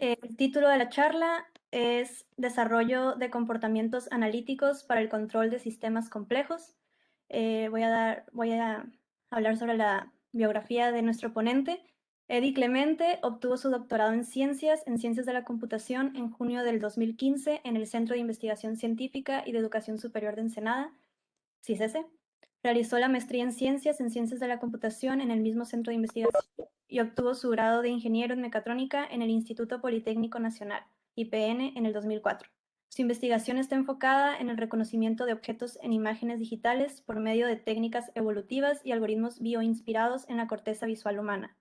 El título de la charla es Desarrollo de comportamientos analíticos para el control de sistemas complejos. Voy a hablar sobre la biografía de nuestro ponente. Eddie Clemente obtuvo su doctorado en Ciencias de la Computación en junio del 2015 en el Centro de Investigación Científica y de Educación Superior de Ensenada, CICESE. Realizó la maestría en Ciencias de la Computación en el mismo centro de investigación y obtuvo su grado de ingeniero en mecatrónica en el Instituto Politécnico Nacional, IPN, en el 2004. Su investigación está enfocada en el reconocimiento de objetos en imágenes digitales por medio de técnicas evolutivas y algoritmos bioinspirados en la corteza visual humana,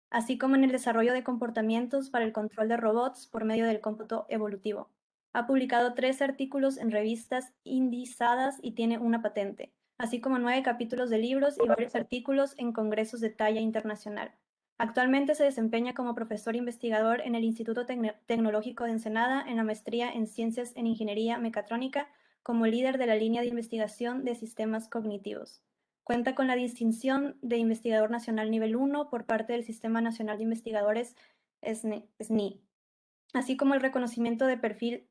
así como en el desarrollo de comportamientos para el control de robots por medio del cómputo evolutivo. Ha publicado 3 artículos en revistas indizadas y tiene una patente, así como 9 capítulos de libros y varios artículos en congresos de talla internacional. Actualmente se desempeña como profesor investigador en el Instituto Tecnológico de Ensenada en la maestría en Ciencias en Ingeniería Mecatrónica como líder de la línea de investigación de sistemas cognitivos. Cuenta con la distinción de Investigador Nacional Nivel 1 por parte del Sistema Nacional de Investigadores SNI, así como el reconocimiento de perfil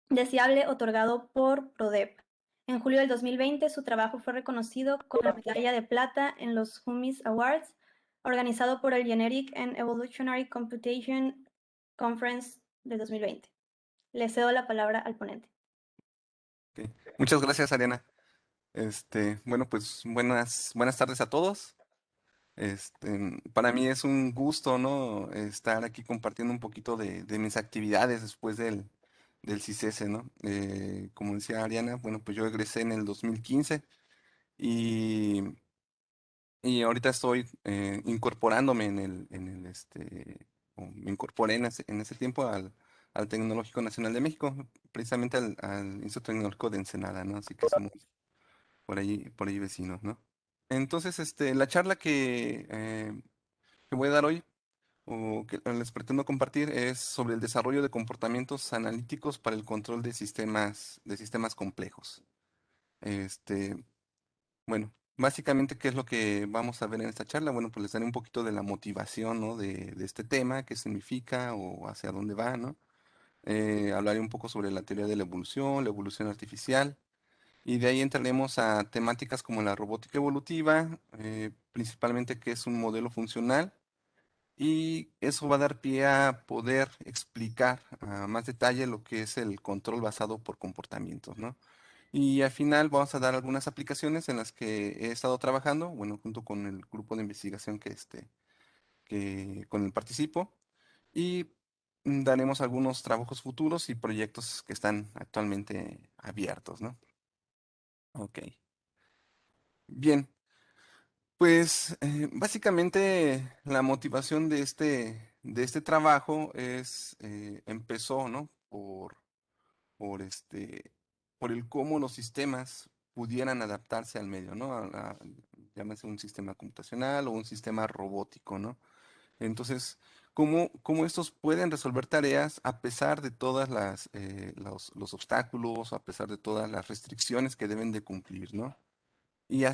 deseable otorgado por PRODEP. En julio del 2020, su trabajo fue reconocido con la medalla de plata en los Hummis Awards, organizado por el Genetic and Evolutionary Computation Conference de 2020. Le cedo la palabra al ponente. Ok. Muchas gracias, Ariana. Bueno, pues buenas tardes a todos. Para mí es un gusto, ¿no? Estar aquí compartiendo un poquito de mis actividades después del CICESE, ¿no? Como decía Ariana, bueno, pues yo egresé en el 2015 y, y ahorita estoy incorporándome o me incorporé en ese tiempo al Tecnológico Nacional de México, precisamente al Instituto Tecnológico de Ensenada, ¿no? Así que somos por ahí vecinos, ¿no? Entonces, la charla que voy a dar hoy, o que les pretendo compartir, es sobre el desarrollo de comportamientos analíticos para el control de sistemas complejos. Este, bueno, básicamente, ¿qué es lo que vamos a ver en esta charla? Bueno, pues les daré un poquito de la motivación, ¿no? De este tema, qué significa o hacia dónde va, ¿no? Hablaré un poco sobre la teoría de la evolución artificial. Y de ahí entraremos a temáticas como la robótica evolutiva, principalmente qué es un modelo funcional, y eso va a dar pie a poder explicar a más detalle lo que es el control basado por comportamientos, ¿no? Y al final vamos a dar algunas aplicaciones en las que he estado trabajando, bueno, junto con el grupo de investigación que con el participo, y daremos algunos trabajos futuros y proyectos que están actualmente abiertos, ¿no? Ok. Bien. Pues básicamente la motivación de este trabajo empezó, ¿no? Por, este, por el cómo los sistemas pudieran adaptarse al medio, ¿no? Llámese un sistema computacional o un sistema robótico, ¿no? Entonces, cómo estos pueden resolver tareas a pesar de todas los obstáculos, a pesar de todas las restricciones que deben de cumplir, ¿no? Y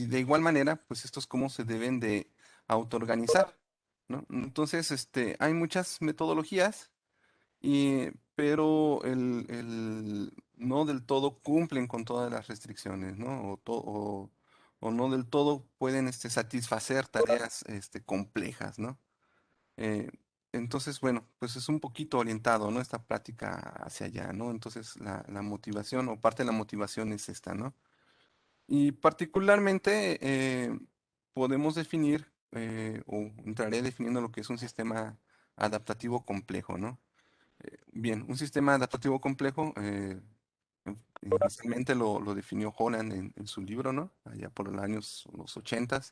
de igual manera, pues estos cómo se deben de autoorganizar, ¿no? Entonces, hay muchas metodologías, pero no del todo cumplen con todas las restricciones, ¿no? O no del todo pueden satisfacer tareas complejas, ¿no? Eh, entonces, bueno, pues es un poquito orientado, ¿no? Esta práctica hacia allá, ¿no? Entonces, la motivación o parte de la motivación es esta, ¿no? Y particularmente podemos definir, o entraré definiendo lo que es un sistema adaptativo complejo, ¿no? Bien, un sistema adaptativo complejo, inicialmente lo definió Holland en su libro, ¿no? Allá por los 80,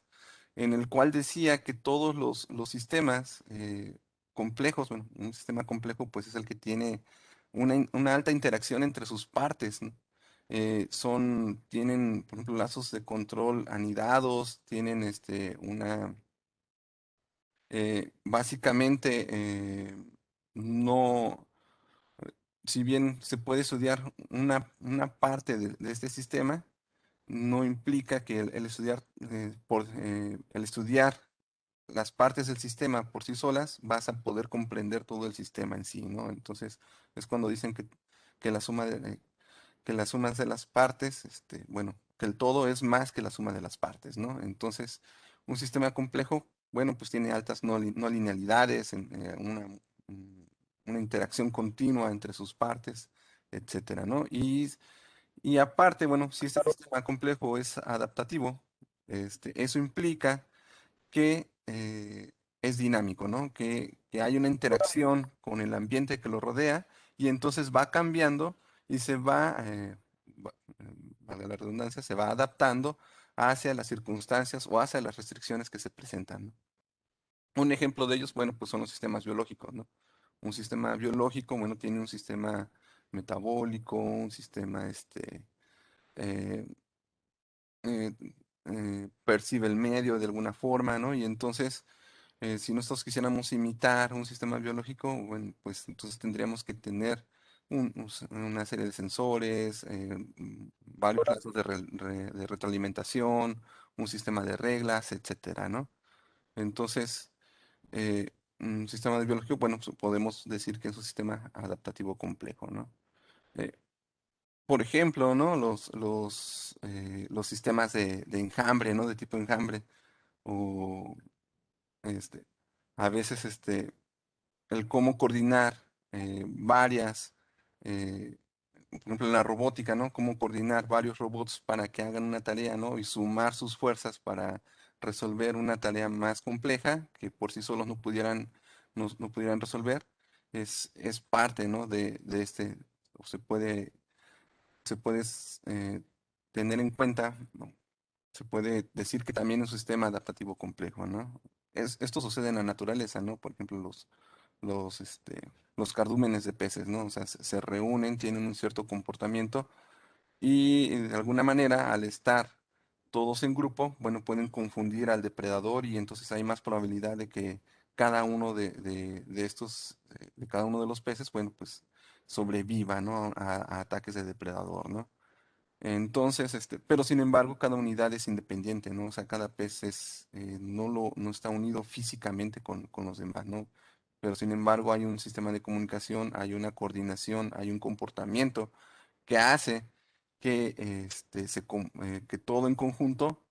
en el cual decía que todos los sistemas complejos, bueno, un sistema complejo pues es el que tiene una alta interacción entre sus partes, ¿no? Tienen, por ejemplo, lazos de control anidados, tienen básicamente, no, si bien se puede estudiar una parte de este sistema, no implica que el estudiar las partes del sistema por sí solas, vas a poder comprender todo el sistema en sí, ¿no? Entonces, es cuando dicen que la suma que las sumas de las partes, bueno, que el todo es más que la suma de las partes, ¿no? Entonces, un sistema complejo, bueno, pues tiene altas no linealidades, mm, una interacción continua entre sus partes, etcétera, ¿no? Y aparte, bueno, si este sistema complejo es adaptativo, eso implica que es dinámico, ¿no? Que hay una interacción con el ambiente que lo rodea y entonces va cambiando y valga la redundancia, se va adaptando hacia las circunstancias o hacia las restricciones que se presentan, ¿no? Un ejemplo de ellos, bueno, pues son los sistemas biológicos, ¿no? Un sistema biológico, bueno, tiene un sistema metabólico, un sistema, eh, eh, percibe el medio de alguna forma, ¿no? Y entonces, si nosotros quisiéramos imitar un sistema biológico, bueno, pues entonces tendríamos que tener una serie de sensores, varios lazos de retroalimentación, un sistema de reglas, etcétera, ¿no? Entonces, un sistema de biológico, bueno, pues podemos decir que es un sistema adaptativo complejo, ¿no? Eh, por ejemplo, ¿no? Los sistemas de enjambre, ¿no? De tipo enjambre, o este, a veces el cómo coordinar varias, eh, por ejemplo, en la robótica, ¿no? Cómo coordinar varios robots para que hagan una tarea, ¿no? Y sumar sus fuerzas para resolver una tarea más compleja que por sí solos no pudieran resolver, es parte, ¿no? O se puede tener en cuenta, ¿no? Se puede decir que también es un sistema adaptativo complejo, ¿no? Esto sucede en la naturaleza, ¿no? Por ejemplo, los, este, los cardúmenes de peces, ¿no? O sea, se reúnen, tienen un cierto comportamiento y de alguna manera, al estar todos en grupo, bueno, pueden confundir al depredador y entonces hay más probabilidad de que cada uno de estos, de cada uno de los peces, bueno, pues sobreviva, ¿no? A ataques de depredador, ¿no? Entonces, pero sin embargo, cada unidad es independiente, ¿no? O sea, cada pez no está unido físicamente con los demás, ¿no? Pero sin embargo, hay un sistema de comunicación, hay una coordinación, hay un comportamiento que hace que, que todo en conjunto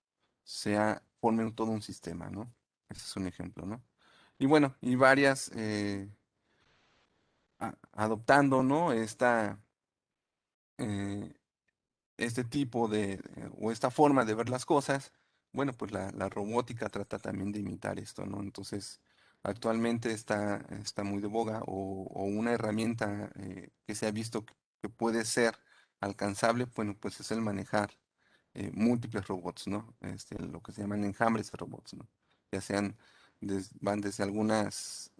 forme todo un sistema, ¿no? Ese es un ejemplo, ¿no? Y bueno, y varias, adoptando, ¿no? Eh, este tipo o esta forma de ver las cosas, bueno, pues la robótica trata también de imitar esto, ¿no? Entonces, actualmente está muy de boga o una herramienta que se ha visto que puede ser alcanzable, bueno, pues es el manejar múltiples robots, ¿no? Lo que se llaman enjambres de robots, ¿no? Ya sean, van desde algunas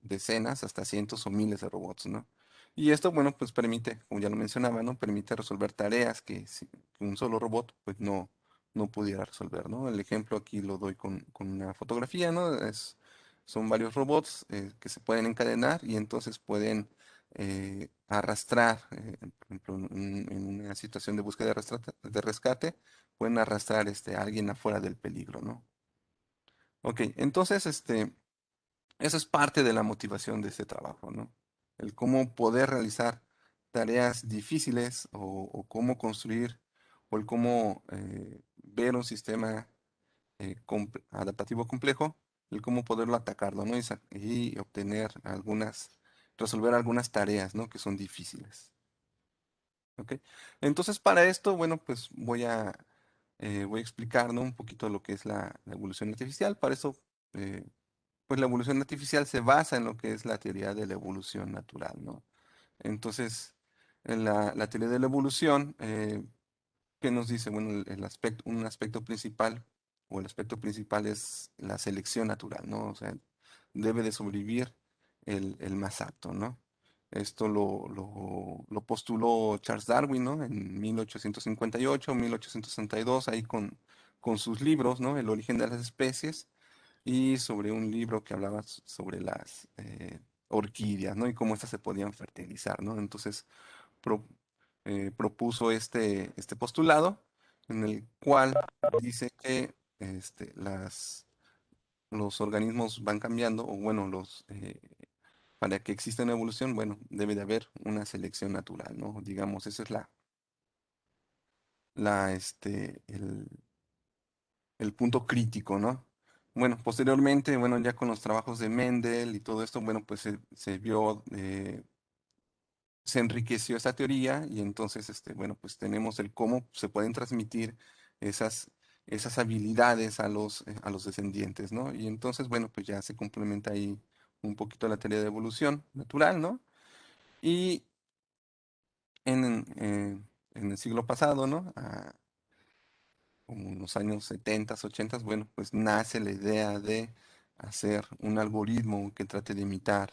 decenas hasta cientos o miles de robots, ¿no? Y esto, bueno, pues permite, como ya lo mencionaba, ¿no? Permite resolver tareas que un solo robot, pues no pudiera resolver, ¿no? El ejemplo aquí lo doy con una fotografía, ¿no? Son varios robots que se pueden encadenar y entonces pueden arrastrar, por ejemplo, en una situación de búsqueda de rescate, pueden arrastrar a alguien afuera del peligro, ¿no? Ok, entonces, eso es parte de la motivación de este trabajo, ¿no? El cómo poder realizar tareas difíciles o cómo construir o el cómo ver un sistema adaptativo complejo, el cómo poderlo atacarlo, ¿no? Y obtener resolver algunas tareas, ¿no? Que son difíciles, ¿ok? Entonces, para esto, bueno, pues voy a explicar, ¿no? Un poquito lo que es la evolución artificial. Para eso, eh, pues la evolución artificial se basa en lo que es la teoría de la evolución natural, ¿no? Entonces, en la teoría de la evolución, ¿qué nos dice? Bueno, un aspecto principal, o el aspecto principal es la selección natural, ¿no? O sea, debe de sobrevivir el más apto, ¿no? Esto lo postuló Charles Darwin, ¿no? En 1858, 1862, ahí con sus libros, ¿no? El origen de las especies y sobre un libro que hablaba sobre las orquídeas, ¿no? Y cómo éstas se podían fertilizar, ¿no? Entonces pro- propuso este postulado en el cual dice que este, las, los organismos van cambiando, o bueno, para que exista una evolución, bueno, debe de haber una selección natural, ¿no? Digamos, esa es el punto crítico, ¿no? Bueno, posteriormente, bueno, ya con los trabajos de Mendel y todo esto, bueno, pues se vio, se enriqueció esa teoría y entonces, bueno, pues tenemos el cómo se pueden transmitir esas, esas habilidades a los descendientes, ¿no? Y entonces, bueno, pues ya se complementa ahí un poquito la teoría de evolución natural, ¿no? Y en el siglo pasado, ¿no? Como en los años 70, 80, bueno, pues nace la idea de hacer un algoritmo que trate de imitar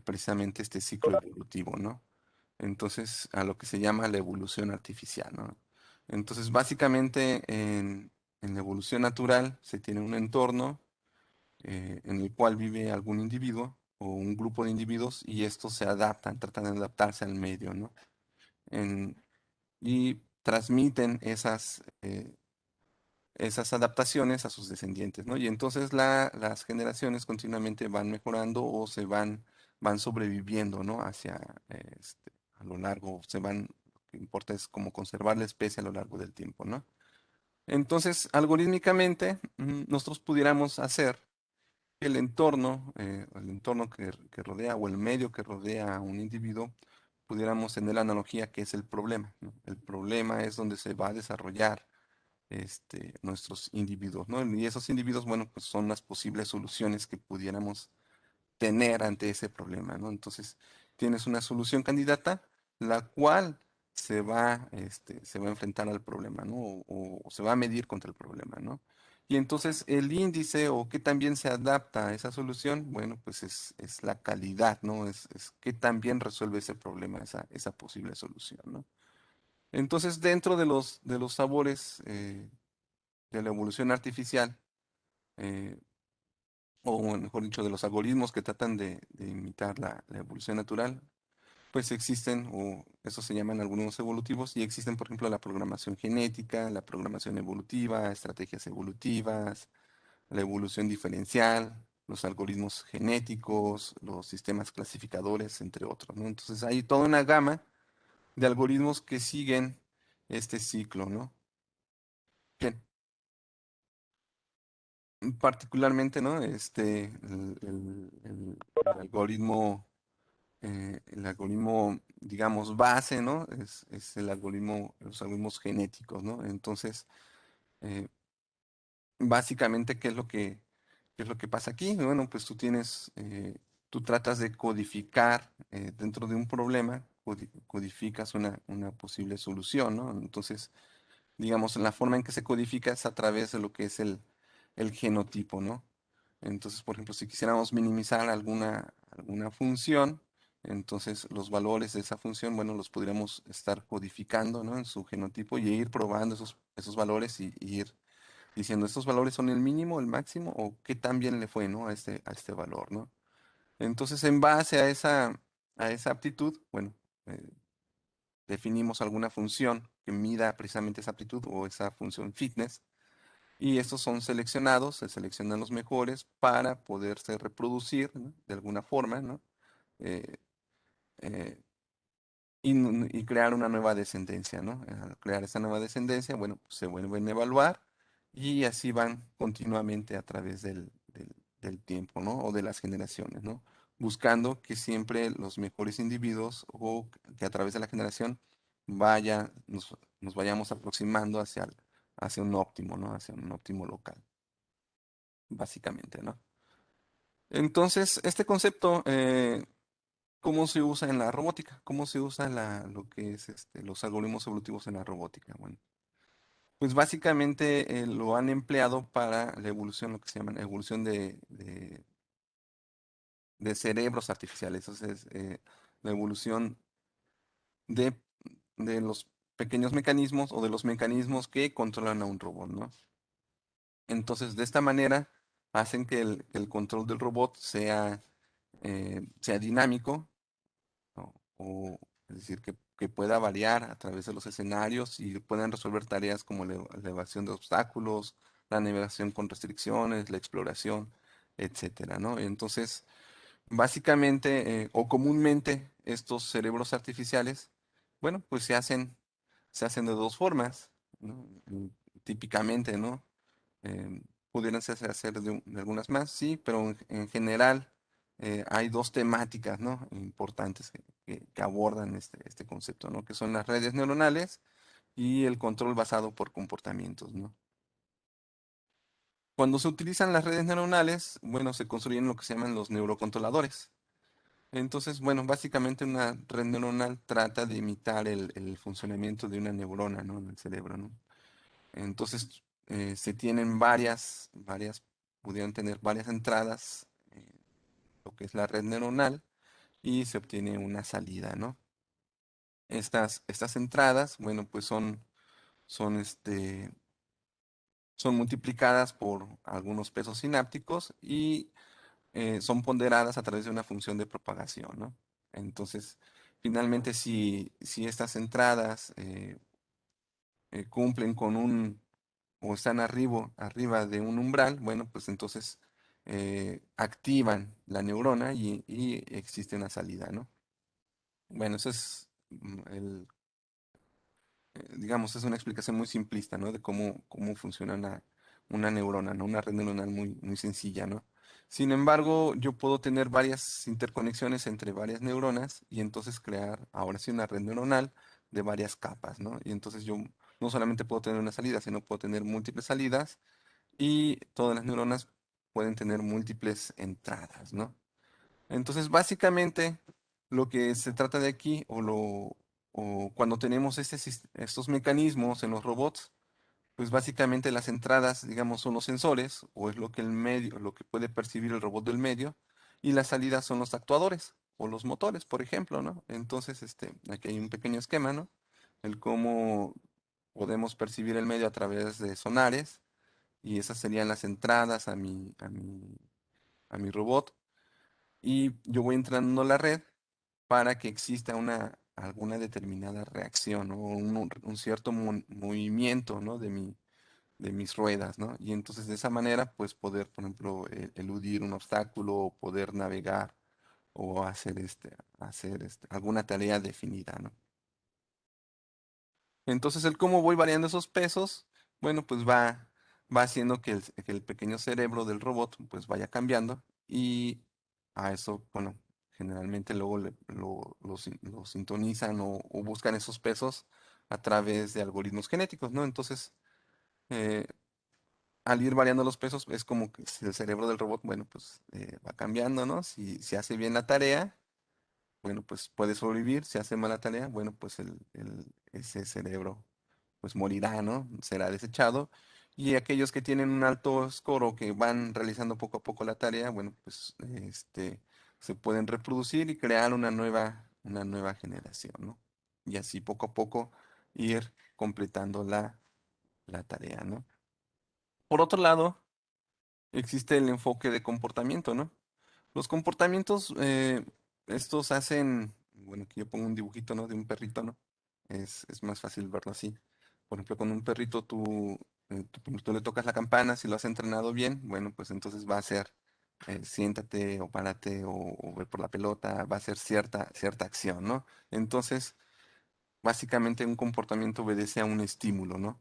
precisamente este ciclo evolutivo, ¿no? Entonces, a lo que se llama la evolución artificial, ¿no? Entonces, básicamente en la evolución natural se tiene un entorno en el cual vive algún individuo o un grupo de individuos y estos se adaptan, tratan de adaptarse al medio, ¿no? En- y transmiten esas adaptaciones a sus descendientes, ¿no? Y entonces las generaciones continuamente van mejorando o van sobreviviendo, ¿no? A lo largo, lo que importa es como conservar la especie a lo largo del tiempo, ¿no? Entonces, algorítmicamente, nosotros pudiéramos hacer que el entorno que rodea o el medio que rodea a un individuo, pudiéramos tener la analogía que es el problema, ¿no? El problema es donde se va a desarrollar nuestros individuos, ¿no? Y esos individuos, bueno, pues son las posibles soluciones que pudiéramos tener ante ese problema, ¿no? Entonces, tienes una solución candidata, la cual se va a enfrentar al problema, ¿no? O se va a medir contra el problema, ¿no? Y entonces el índice o qué también se adapta a esa solución, bueno, pues es la calidad, ¿no? Es qué también resuelve ese problema, esa posible solución, ¿no? Entonces, dentro de los sabores de la evolución artificial, eh, o mejor dicho, de los algoritmos que tratan de imitar la evolución natural, pues existen, o eso se llaman algunos evolutivos, y existen, por ejemplo, la programación genética, la programación evolutiva, estrategias evolutivas, la evolución diferencial, los algoritmos genéticos, los sistemas clasificadores, entre otros, ¿no? Entonces hay toda una gama de algoritmos que siguen este ciclo, ¿no? Bien, particularmente, ¿no? El algoritmo, digamos, base, ¿no? Es el algoritmo, los algoritmos genéticos, ¿no? Entonces, eh, básicamente, qué es lo que pasa aquí? Bueno, pues tú tratas de codificar dentro de un problema, codificas una posible solución, ¿no? Entonces, digamos, la forma en que se codifica es a través de lo que es el genotipo, ¿no? Entonces, por ejemplo, si quisiéramos minimizar alguna función, entonces los valores de esa función, bueno, los podríamos estar codificando, ¿no? En su genotipo y ir probando esos valores y ir diciendo, ¿estos valores son el mínimo, el máximo o qué tan bien le fue, ¿no? A este valor, ¿no? Entonces, en base a esa aptitud, bueno, eh, definimos alguna función que mida precisamente esa aptitud o esa función fitness y estos son seleccionados, se seleccionan los mejores para poderse reproducir, ¿no? De alguna forma, ¿no? Eh, eh, y crear una nueva descendencia, ¿no? Al crear esa nueva descendencia, bueno, pues se vuelven a evaluar y así van continuamente a través del tiempo, ¿no? O de las generaciones, ¿no? Buscando que siempre los mejores individuos o que a través de la generación nos vayamos aproximando hacia un óptimo, ¿no? Hacia un óptimo local, básicamente, ¿no? Entonces, este concepto, ¿cómo se usa en la robótica? ¿Cómo se usa lo que es los algoritmos evolutivos en la robótica? Bueno, pues básicamente lo han empleado para la evolución, lo que se llama evolución de cerebros artificiales. Entonces, la evolución de, de los pequeños mecanismos o de los mecanismos que controlan a un robot, ¿no? Entonces, de esta manera, hacen que el control del robot sea dinámico, ¿no? O es decir, que pueda variar a través de los escenarios y puedan resolver tareas como la evasión de obstáculos, la navegación con restricciones, la exploración. etcétera, ¿no? Entonces, básicamente o comúnmente estos cerebros artificiales, bueno, pues se hacen de dos formas, ¿no? Típicamente, ¿no? Pudieran hacer de algunas más, sí, pero en general hay dos temáticas, ¿no? Importantes que abordan este concepto, ¿no? Que son las redes neuronales y el control basado por comportamientos, ¿no? Cuando se utilizan las redes neuronales, bueno, se construyen lo que se llaman los neurocontroladores. Entonces, bueno, básicamente una red neuronal trata de imitar el funcionamiento de una neurona, ¿no? En el cerebro, ¿no? Entonces, se tienen pudieran tener varias entradas, lo que es la red neuronal, y se obtiene una salida, ¿no? Estas entradas, bueno, pues son, este, son multiplicadas por algunos pesos sinápticos y son ponderadas a través de una función de propagación, ¿no? Entonces, finalmente, si estas entradas cumplen con o están arriba de un umbral, bueno, pues entonces activan la neurona y existe una salida, ¿no? Bueno, eso es digamos, es una explicación muy simplista, ¿no? De cómo funciona una neurona, ¿no? Una red neuronal muy, muy sencilla, ¿no? Sin embargo, yo puedo tener varias interconexiones entre varias neuronas y entonces crear ahora sí una red neuronal de varias capas, ¿no? Y entonces yo no solamente puedo tener una salida, sino puedo tener múltiples salidas y todas las neuronas pueden tener múltiples entradas, ¿no? Entonces, básicamente, lo que se trata de aquí, o cuando tenemos estos mecanismos en los robots, pues básicamente las entradas, digamos, son los sensores, o es lo que puede percibir el robot del medio, y las salidas son los actuadores, o los motores, por ejemplo, ¿no? Entonces, aquí hay un pequeño esquema, ¿no? El cómo podemos percibir el medio a través de sonares, y esas serían las entradas a mi robot y yo voy entrenando la red para que exista alguna determinada reacción, ¿no? Un cierto movimiento, ¿no? de mis ruedas, ¿no? Y entonces de esa manera, pues poder, por ejemplo, eludir un obstáculo o poder navegar o hacer alguna tarea definida, ¿no? Entonces, el cómo voy variando esos pesos, bueno, pues va haciendo que el pequeño cerebro del robot pues vaya cambiando y a eso, bueno, generalmente luego lo sintonizan o buscan esos pesos a través de algoritmos genéticos, ¿no? Entonces, eh, al ir variando los pesos, es como que si el cerebro del robot, bueno, pues va cambiando, ¿no? Si hace bien la tarea, bueno, pues puede sobrevivir. Si hace mala tarea, bueno, pues ese cerebro pues morirá, ¿no? Será desechado. Y aquellos que tienen un alto score o que van realizando poco a poco la tarea, bueno, pues se pueden reproducir y crear una nueva generación, ¿no? Y así poco a poco ir completando la tarea, ¿no? Por otro lado, existe el enfoque de comportamiento, ¿no? Los comportamientos, estos hacen, bueno, que yo pongo un dibujito, ¿no? De un perrito, ¿no? Es más fácil verlo así. Por ejemplo, con un perrito tú le tocas la campana, si lo has entrenado bien, bueno, pues entonces va a ser siéntate o párate o ve por la pelota, va a ser cierta acción, ¿no? Entonces, básicamente un comportamiento obedece a un estímulo, ¿no?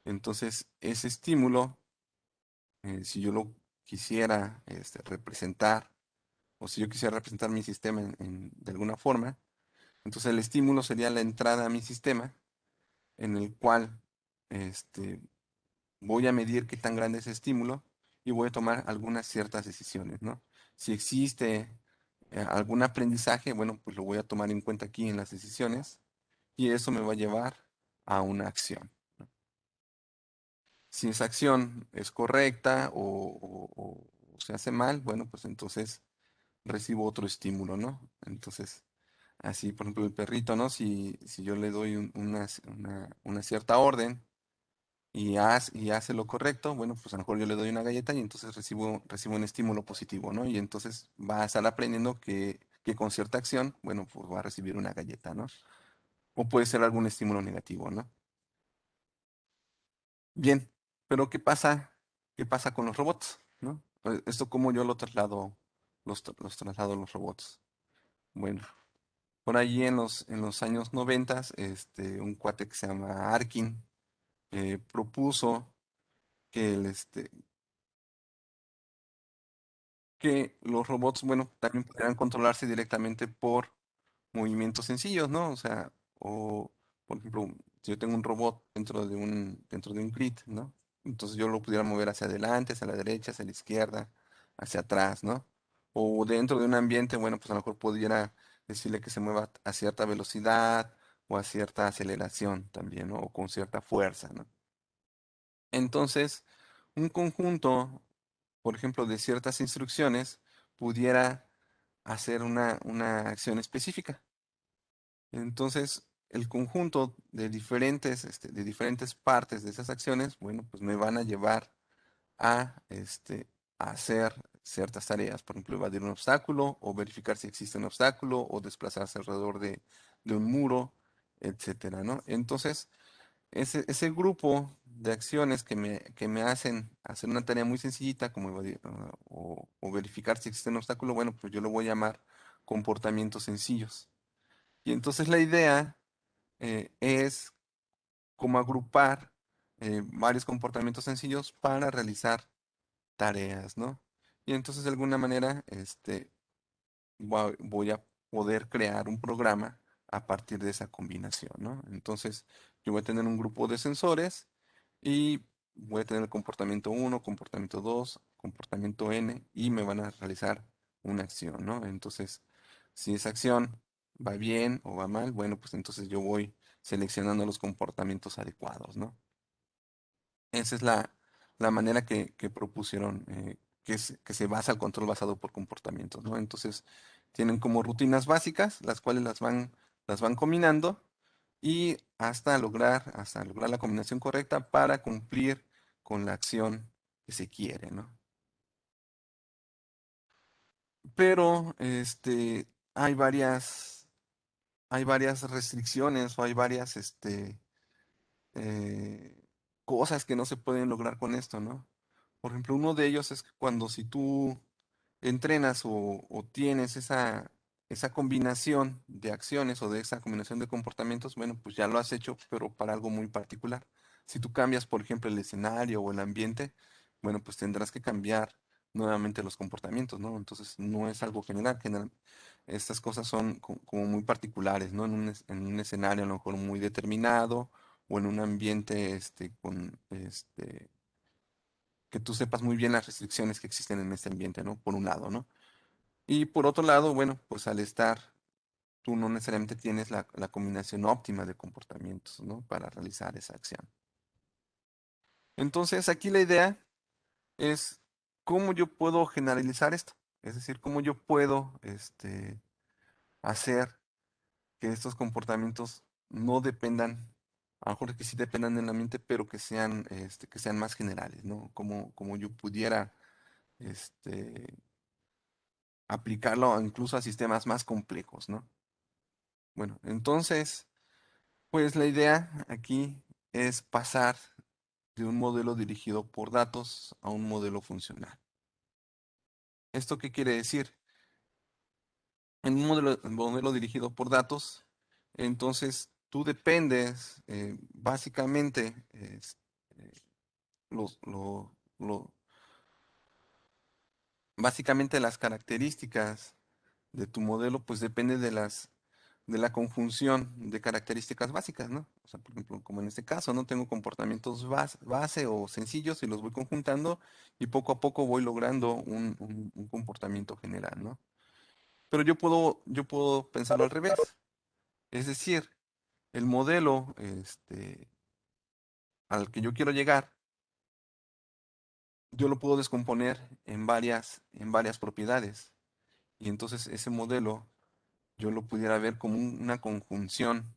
Entonces, ese estímulo, si yo lo quisiera representar, o si yo quisiera representar mi sistema de alguna forma, entonces el estímulo sería la entrada a mi sistema, en el cual este, voy a medir qué tan grande es el estímulo y voy a tomar algunas ciertas decisiones, ¿no? Si existe algún aprendizaje, bueno, pues lo voy a tomar en cuenta aquí en las decisiones y eso me va a llevar a una acción. Si esa acción es correcta o se hace mal, bueno, pues entonces recibo otro estímulo, ¿no? Entonces, así, por ejemplo, el perrito, ¿no? Si yo le doy una cierta orden y hace lo correcto, bueno, pues a lo mejor yo le doy una galleta y entonces recibo un estímulo positivo, ¿no? Y entonces va a estar aprendiendo que con cierta acción, bueno, pues va a recibir una galleta, ¿no? O puede ser algún estímulo negativo, ¿no? Bien, pero ¿qué pasa con los robots, ¿no? esto cómo yo lo traslado, los traslado a los robots. Bueno, por ahí en los años 90, un cuate que se llama Arkin propuso que, que los robots, bueno, también pudieran controlarse directamente por movimientos sencillos, ¿no? O sea, o, por ejemplo, si yo tengo un robot dentro de un grid, ¿no? Entonces yo lo pudiera mover hacia adelante, hacia la derecha, hacia la izquierda, hacia atrás, ¿no? O dentro de un ambiente, bueno, pues a lo mejor pudiera decirle que se mueva a cierta velocidad o a cierta aceleración también, ¿no? O con cierta fuerza, ¿no? Entonces, un conjunto, por ejemplo, de ciertas instrucciones, pudiera hacer una acción específica. Entonces, el conjunto de diferentes partes de esas acciones, bueno, pues me van a llevar a hacer ciertas tareas. Por ejemplo, evadir un obstáculo, o verificar si existe un obstáculo, o desplazarse alrededor de un muro, etcétera, ¿no? Entonces, ese grupo de acciones que me hacen hacer una tarea muy sencillita, como o verificar si existe un obstáculo, bueno, pues yo lo voy a llamar comportamientos sencillos. Y entonces la idea es como agrupar varios comportamientos sencillos para realizar tareas, ¿no? Y entonces de alguna manera voy a poder crear un programa a partir de esa combinación, ¿no? Entonces yo voy a tener un grupo de sensores y voy a tener el comportamiento uno, comportamiento 2, comportamiento N y me van a realizar una acción, ¿no? Entonces, si esa acción va bien o va mal, bueno, pues entonces yo voy seleccionando los comportamientos adecuados, ¿no? Esa es la manera que propusieron, que se basa el control basado por comportamientos, ¿no? Entonces, tienen como rutinas básicas, las cuales las van combinando y hasta lograr la combinación correcta para cumplir con la acción que se quiere, ¿no? Pero, hay varias restricciones o hay varias, eh, cosas que no se pueden lograr con esto, ¿no? Por ejemplo, uno de ellos es que cuando si tú entrenas o tienes esa combinación de acciones o de esa combinación de comportamientos, bueno, pues ya lo has hecho, pero para algo muy particular. Si tú cambias, por ejemplo, el escenario o el ambiente, bueno, pues tendrás que cambiar nuevamente los comportamientos, ¿no? Entonces, no es algo general. Estas cosas son como muy particulares, ¿no? En un escenario a lo mejor muy determinado o en un ambiente, que tú sepas muy bien las restricciones que existen en este ambiente, ¿no? Por un lado, ¿no? Y por otro lado, bueno, pues al estar, tú no necesariamente tienes la combinación óptima de comportamientos, ¿no? Para realizar esa acción. Entonces, aquí la idea es cómo yo puedo generalizar esto. Es decir, cómo yo puedo, hacer que estos comportamientos no dependan, a lo mejor que sí dependan del ambiente, pero que sean más generales, ¿no? Como yo pudiera, este, aplicarlo incluso a sistemas más complejos, ¿no? Bueno, entonces, pues la idea aquí es pasar de un modelo dirigido por datos a un modelo funcional. ¿Esto qué quiere decir? En un modelo dirigido por datos, entonces tú dependes básicamente, eh, los, lo- básicamente las características de tu modelo, pues depende de la conjunción de características básicas, ¿no? O sea, por ejemplo, como en este caso, ¿no? Tengo comportamientos base o sencillos y los voy conjuntando y poco a poco voy logrando un comportamiento general, ¿no? Pero yo puedo pensarlo al revés. Es decir, el modelo, al que yo quiero llegar, yo lo puedo descomponer en varias propiedades. Y entonces ese modelo yo lo pudiera ver como una conjunción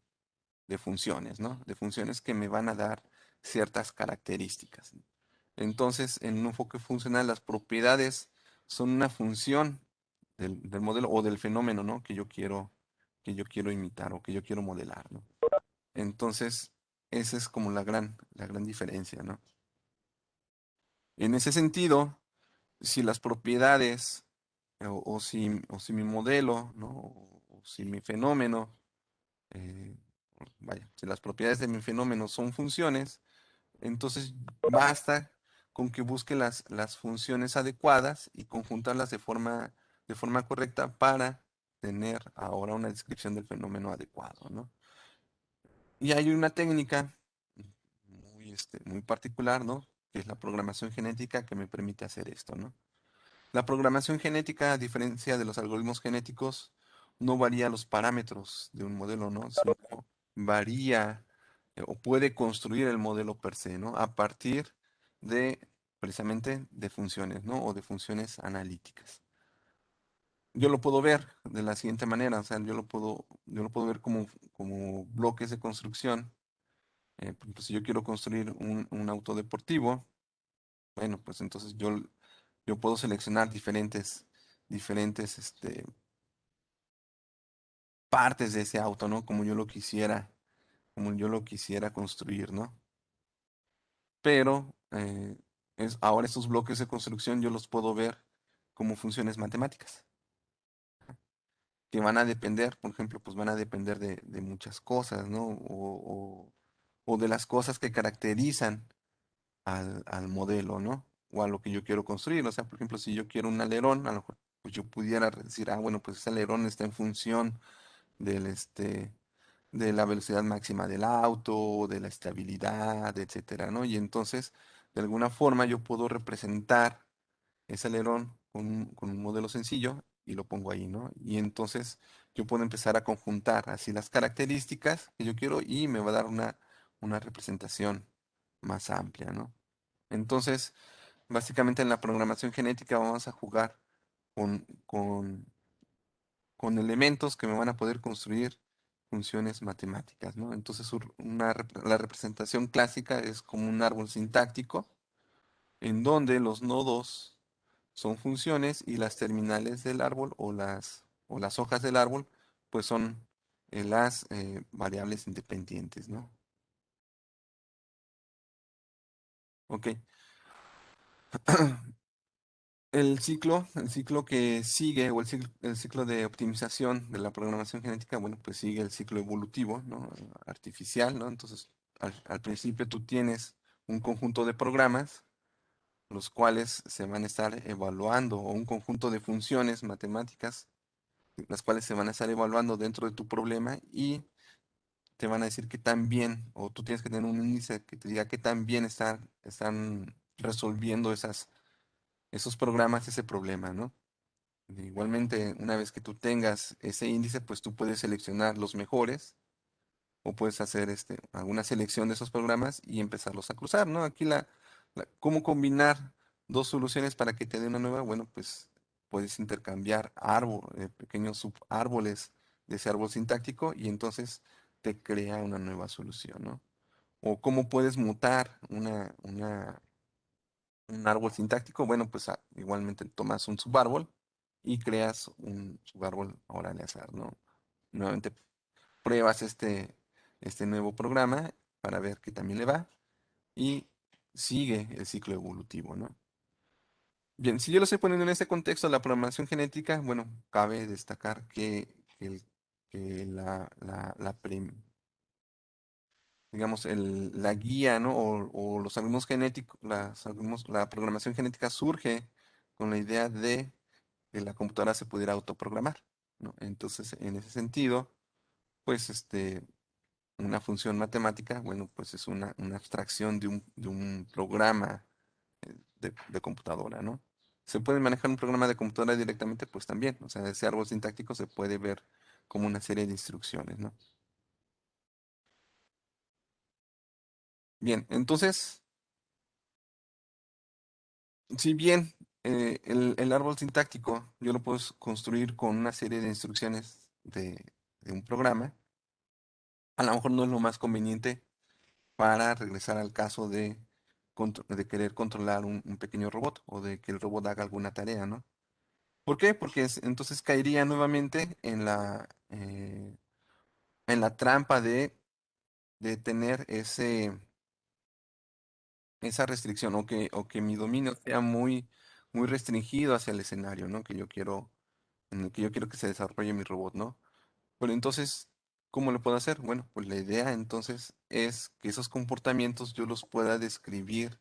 de funciones, ¿no? De funciones que me van a dar ciertas características. Entonces, en un enfoque funcional, las propiedades son una función del modelo o del fenómeno, ¿no? Que yo quiero imitar o que yo quiero modelar, ¿no? Entonces, esa es como la gran diferencia, ¿no? En ese sentido, si las propiedades o si mi modelo, ¿no? O si mi fenómeno, eh, vaya, si las propiedades de mi fenómeno son funciones, entonces basta con que busque las funciones adecuadas y conjuntarlas de forma correcta para tener ahora una descripción del fenómeno adecuado, ¿no? Y hay una técnica muy particular, ¿no? Que es la programación genética que me permite hacer esto, ¿no? La programación genética, a diferencia de los algoritmos genéticos, no varía los parámetros de un modelo, ¿no? Sino varía o puede construir el modelo per se, ¿no? A partir de, precisamente, de funciones, ¿no? O de funciones analíticas. Yo lo puedo ver de la siguiente manera, o sea, yo lo puedo ver como bloques de construcción. Por ejemplo, si yo quiero construir un auto deportivo, bueno, pues entonces yo puedo seleccionar diferentes partes de ese auto, ¿no? Como yo lo quisiera construir, ¿no? Pero ahora estos bloques de construcción yo los puedo ver como funciones matemáticas, que van a depender, por ejemplo, pues van a depender de muchas cosas, ¿no? O de las cosas que caracterizan al modelo, ¿no? O a lo que yo quiero construir. O sea, por ejemplo, si yo quiero un alerón, a lo mejor pues yo pudiera decir, ah, bueno, pues ese alerón está en función del de la velocidad máxima del auto, de la estabilidad, etcétera, ¿no? Y entonces, de alguna forma, yo puedo representar ese alerón con un modelo sencillo y lo pongo ahí, ¿no? Y entonces yo puedo empezar a conjuntar así las características que yo quiero y me va a dar una representación más amplia, ¿no? Entonces, básicamente en la programación genética vamos a jugar con, con, con elementos que me van a poder construir funciones matemáticas, ¿no? Entonces, la representación clásica es como un árbol sintáctico en donde los nodos son funciones y las terminales del árbol o las hojas del árbol, pues son las variables independientes, ¿no? Ok. El ciclo que sigue, o el ciclo de optimización de la programación genética, bueno, pues sigue el ciclo evolutivo, ¿no? Artificial, ¿no? Entonces, al principio tú tienes un conjunto de programas, los cuales se van a estar evaluando, o un conjunto de funciones matemáticas, las cuales se van a estar evaluando dentro de tu problema y te van a decir qué tan bien, o tú tienes que tener un índice que te diga qué tan bien están resolviendo esos programas, ese problema, ¿no? Igualmente, una vez que tú tengas ese índice, pues tú puedes seleccionar los mejores o puedes hacer alguna selección de esos programas y empezarlos a cruzar, ¿no? Aquí cómo combinar dos soluciones para que te dé una nueva, bueno, pues puedes intercambiar pequeños subárboles de ese árbol sintáctico y entonces te crea una nueva solución, ¿no? O cómo puedes mutar un árbol sintáctico, bueno, pues igualmente tomas un subárbol y creas un subárbol ahora al azar, ¿no? Nuevamente pruebas este nuevo programa para ver que también le va y sigue el ciclo evolutivo, ¿no? Bien, si yo lo estoy poniendo en este contexto, la programación genética, bueno, cabe destacar que digamos, la guía, ¿no? O los algoritmos genéticos, la programación genética surge con la idea de que la computadora se pudiera autoprogramar, ¿no? Entonces, en ese sentido, pues, una función matemática, bueno, pues es una abstracción de un programa de computadora, ¿no? ¿Se puede manejar un programa de computadora directamente? Pues también, o sea, ese árbol sintáctico se puede ver como una serie de instrucciones, ¿no? Bien, entonces, si bien el árbol sintáctico yo lo puedo construir con una serie de instrucciones de un programa, a lo mejor no es lo más conveniente para regresar al caso de querer controlar un pequeño robot o de que el robot haga alguna tarea, ¿no? ¿Por qué? Porque entonces caería nuevamente en la trampa de tener esa restricción o que mi dominio sea muy restringido hacia el escenario, ¿no? En el que yo quiero que se desarrolle mi robot, ¿no? Pero entonces, ¿cómo lo puedo hacer? Bueno, pues la idea entonces es que esos comportamientos yo los pueda describir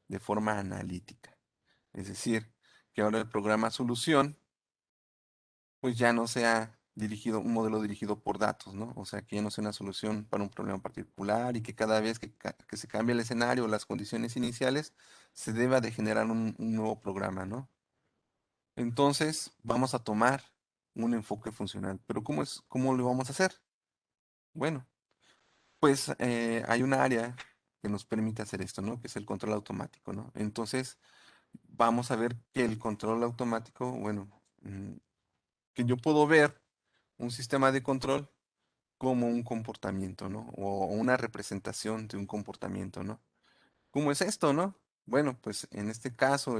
de forma analítica. Es decir, que ahora el programa solución, pues ya no sea dirigido, un modelo dirigido por datos, ¿no? O sea, que ya no sea una solución para un problema particular y que cada vez que se cambie el escenario o las condiciones iniciales, se deba de generar un nuevo programa, ¿no? Entonces, vamos a tomar un enfoque funcional. Pero cómo lo vamos a hacer? Bueno, pues hay un área que nos permite hacer esto, ¿no? Que es el control automático, ¿no? Entonces, vamos a ver que el control automático, bueno, que yo puedo ver un sistema de control como un comportamiento, ¿no? O una representación de un comportamiento, ¿no? ¿Cómo es esto, no? Bueno, pues en este caso,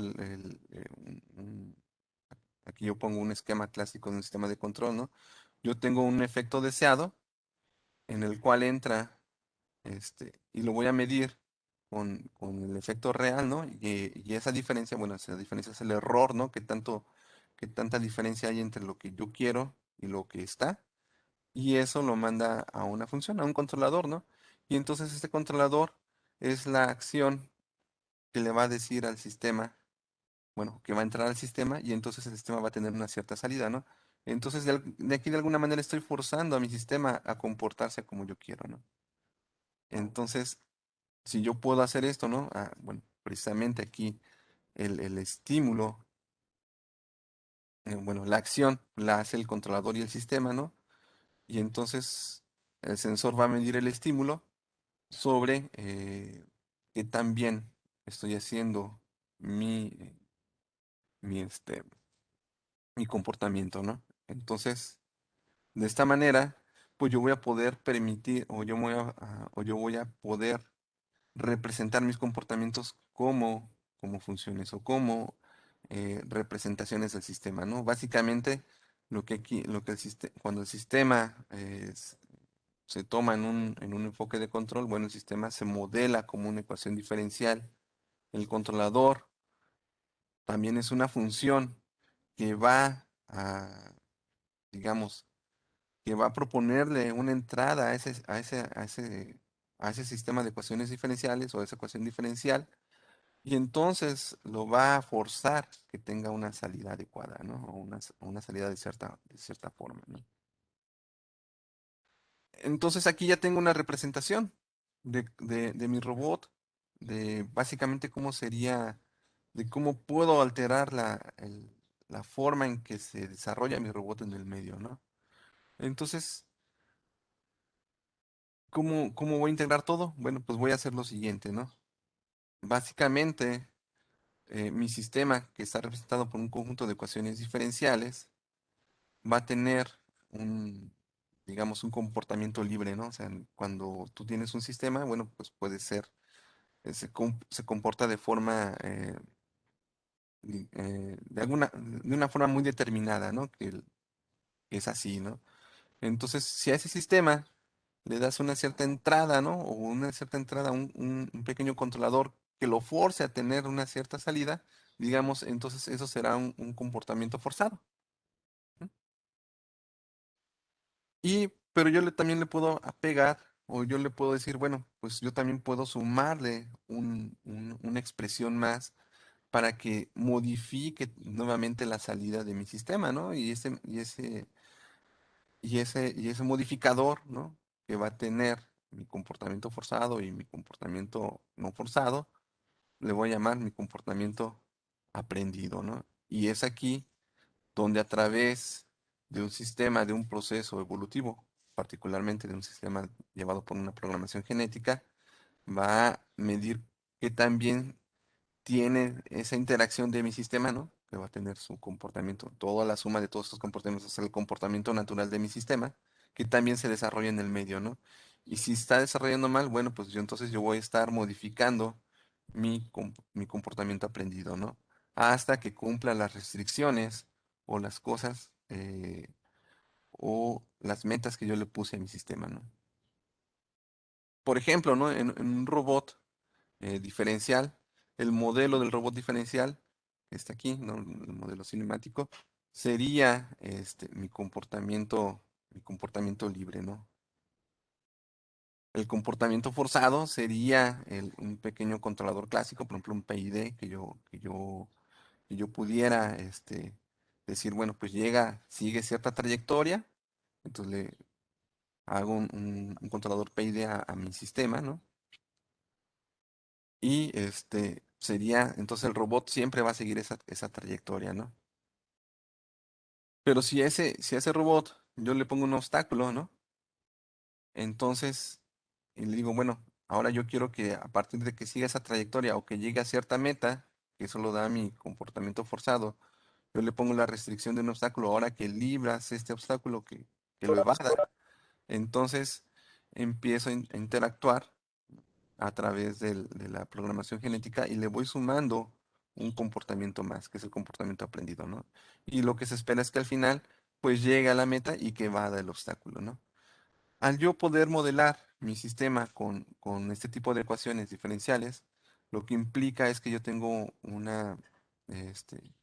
aquí yo pongo un esquema clásico de un sistema de control, ¿no? Yo tengo un efecto deseado en el cual entra, y lo voy a medir con el efecto real, ¿no? Y esa diferencia, bueno, esa diferencia es el error, ¿no? Que tanta diferencia hay entre lo que yo quiero y lo que está. Y eso lo manda a una función, a un controlador, ¿no? Y entonces este controlador es la acción que le va a decir al sistema, bueno, que va a entrar al sistema y entonces el sistema va a tener una cierta salida, ¿no? Entonces de aquí de alguna manera estoy forzando a mi sistema a comportarse como yo quiero, ¿no? Entonces, si yo puedo hacer esto, ¿no? Bueno, precisamente aquí el estímulo, bueno, la acción la hace el controlador y el sistema, ¿no? Y entonces el sensor va a medir el estímulo sobre qué tan bien estoy haciendo mi, este, mi comportamiento, ¿no? Entonces, de esta manera, pues yo voy a poder permitir o yo voy a poder representar mis comportamientos como funciones o como representaciones del sistema, ¿no? Básicamente, cuando el sistema se toma en un enfoque de control, bueno, el sistema se modela como una ecuación diferencial. El controlador también es una función que va a, digamos, que va a proponerle una entrada a ese sistema de ecuaciones diferenciales o esa ecuación diferencial, y entonces lo va a forzar que tenga una salida adecuada, ¿no? O una salida de cierta forma, ¿no? Entonces aquí ya tengo una representación de mi robot, de básicamente cómo sería, de cómo puedo alterar la forma en que se desarrolla mi robot en el medio, ¿no? Entonces, ¿cómo voy a integrar todo? Bueno, pues voy a hacer lo siguiente, ¿no? Básicamente, mi sistema, que está representado por un conjunto de ecuaciones diferenciales, va a tener un, digamos, un comportamiento libre, ¿no? O sea, cuando tú tienes un sistema, bueno, pues puede ser, se comporta de forma, de una forma muy determinada, ¿no? Que es así, ¿no? Entonces, si a ese sistema le das una cierta entrada, ¿no? O una cierta entrada, un pequeño controlador que lo force a tener una cierta salida, digamos, entonces eso será un comportamiento forzado. ¿No? Pero también le puedo apegar, o yo le puedo decir, bueno, pues yo también puedo sumarle una expresión más para que modifique nuevamente la salida de mi sistema, ¿no? Y ese modificador, ¿no? Que va a tener mi comportamiento forzado y mi comportamiento no forzado, le voy a llamar mi comportamiento aprendido, ¿no? Y es aquí donde a través de un sistema, de un proceso evolutivo, particularmente de un sistema llevado por una programación genética, va a medir qué tan bien tiene esa interacción de mi sistema, ¿no? Que va a tener su comportamiento, toda la suma de todos estos comportamientos es el comportamiento natural de mi sistema, que también se desarrolla en el medio, ¿no? Y si está desarrollando mal, bueno, pues yo voy a estar modificando mi comportamiento aprendido, ¿no? Hasta que cumpla las restricciones o las cosas o las metas que yo le puse a mi sistema, ¿no? Por ejemplo, ¿no? En un robot diferencial, el modelo del robot diferencial que está aquí, ¿no? El modelo cinemático, sería mi comportamiento libre, ¿no? El comportamiento forzado sería un pequeño controlador clásico, por ejemplo, un PID que yo pudiera decir, bueno, pues sigue cierta trayectoria, entonces le hago un controlador PID a mi sistema, ¿no? Y entonces el robot siempre va a seguir esa trayectoria, ¿no? Pero si a ese robot yo le pongo un obstáculo, ¿no? Entonces, y le digo, bueno, ahora yo quiero que a partir de que siga esa trayectoria o que llegue a cierta meta, que eso lo da mi comportamiento forzado, yo le pongo la restricción de un obstáculo, ahora que libras este obstáculo que lo evada, entonces empiezo a interactuar a través de la programación genética y le voy sumando un comportamiento más, que es el comportamiento aprendido, ¿no? Y lo que se espera es que al final, pues llegue a la meta y que evada el obstáculo, ¿no? Al yo poder modelar mi sistema con este tipo de ecuaciones diferenciales, lo que implica es que yo tengo este,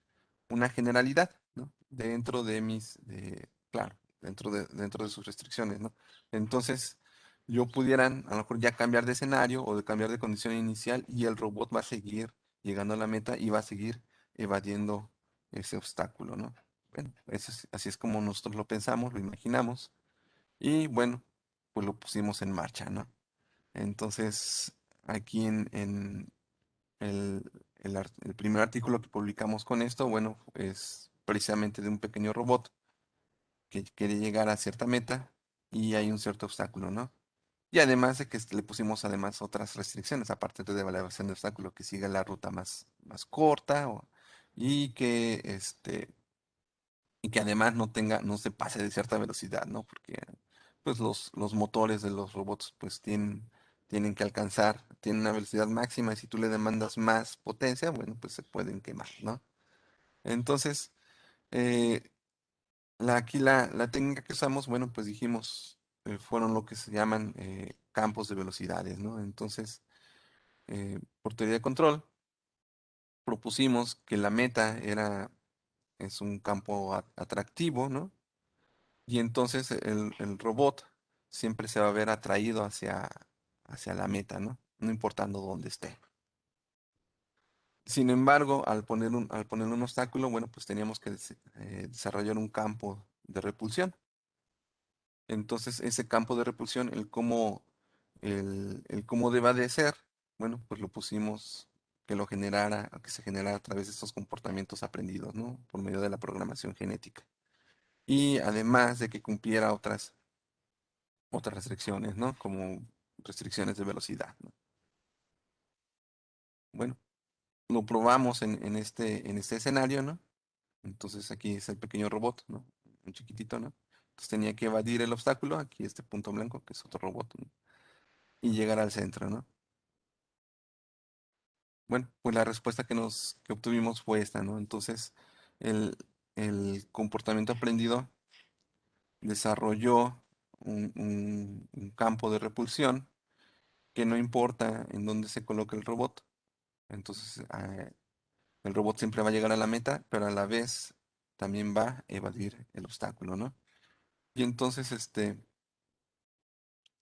una generalidad, ¿no? Claro, dentro de sus restricciones, ¿no? Entonces, yo pudieran a lo mejor ya cambiar de escenario o de cambiar de condición inicial y el robot va a seguir llegando a la meta y va a seguir evadiendo ese obstáculo, ¿no? Bueno, así es como nosotros lo pensamos, lo imaginamos y bueno, pues lo pusimos en marcha, ¿no? Entonces, aquí en el primer artículo que publicamos con esto, bueno, es precisamente de un pequeño robot que quiere llegar a cierta meta y hay un cierto obstáculo, ¿no? Y además de que le pusimos además otras restricciones, aparte de evaluación de obstáculo, que siga la ruta más corta y que además no se pase de cierta velocidad, ¿no? Porque pues los motores de los robots pues tienen que tienen una velocidad máxima y si tú le demandas más potencia, bueno, pues se pueden quemar, ¿no? Entonces, eh, aquí la técnica que usamos, bueno, pues dijimos, fueron lo que se llaman campos de velocidades, ¿no? Entonces, por teoría de control, propusimos que la meta es un campo atractivo, ¿no? Y entonces el robot siempre se va a ver atraído hacia la meta, ¿no? No importando dónde esté. Sin embargo, al poner un obstáculo, bueno, pues teníamos que desarrollar un campo de repulsión. Entonces, ese campo de repulsión, el cómo deba de ser, bueno, pues lo pusimos que se generara a través de estos comportamientos aprendidos, ¿no? Por medio de la programación genética. Y además de que cumpliera otras restricciones, ¿no? Como restricciones de velocidad, ¿no? Bueno, lo probamos en este escenario, ¿no? Entonces aquí es el pequeño robot, ¿no? Un chiquitito, ¿no? Entonces tenía que evadir el obstáculo, aquí este punto blanco, que es otro robot, ¿no? Y llegar al centro, ¿no? Bueno, pues la respuesta que obtuvimos fue esta, ¿no? Entonces, el, el comportamiento aprendido desarrolló un campo de repulsión que no importa en dónde se coloque el robot. Entonces, el robot siempre va a llegar a la meta, pero a la vez también va a evadir el obstáculo, ¿no? Y entonces,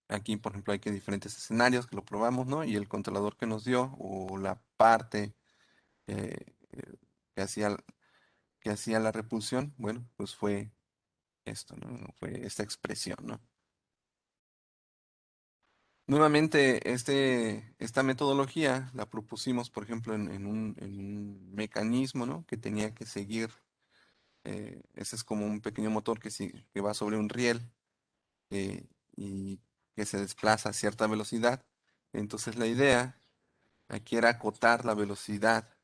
aquí, por ejemplo, hay que diferentes escenarios que lo probamos, ¿no? Y el controlador que nos dio, o la parte eh, eh, que hacía la repulsión, bueno, pues fue esto, ¿no? Fue esta expresión, ¿no? Nuevamente, esta metodología la propusimos, por ejemplo, en un mecanismo, ¿no? Que tenía que seguir. Ese es como un pequeño motor que va sobre un riel eh, y que se desplaza a cierta velocidad. Entonces la idea aquí era acotar la velocidad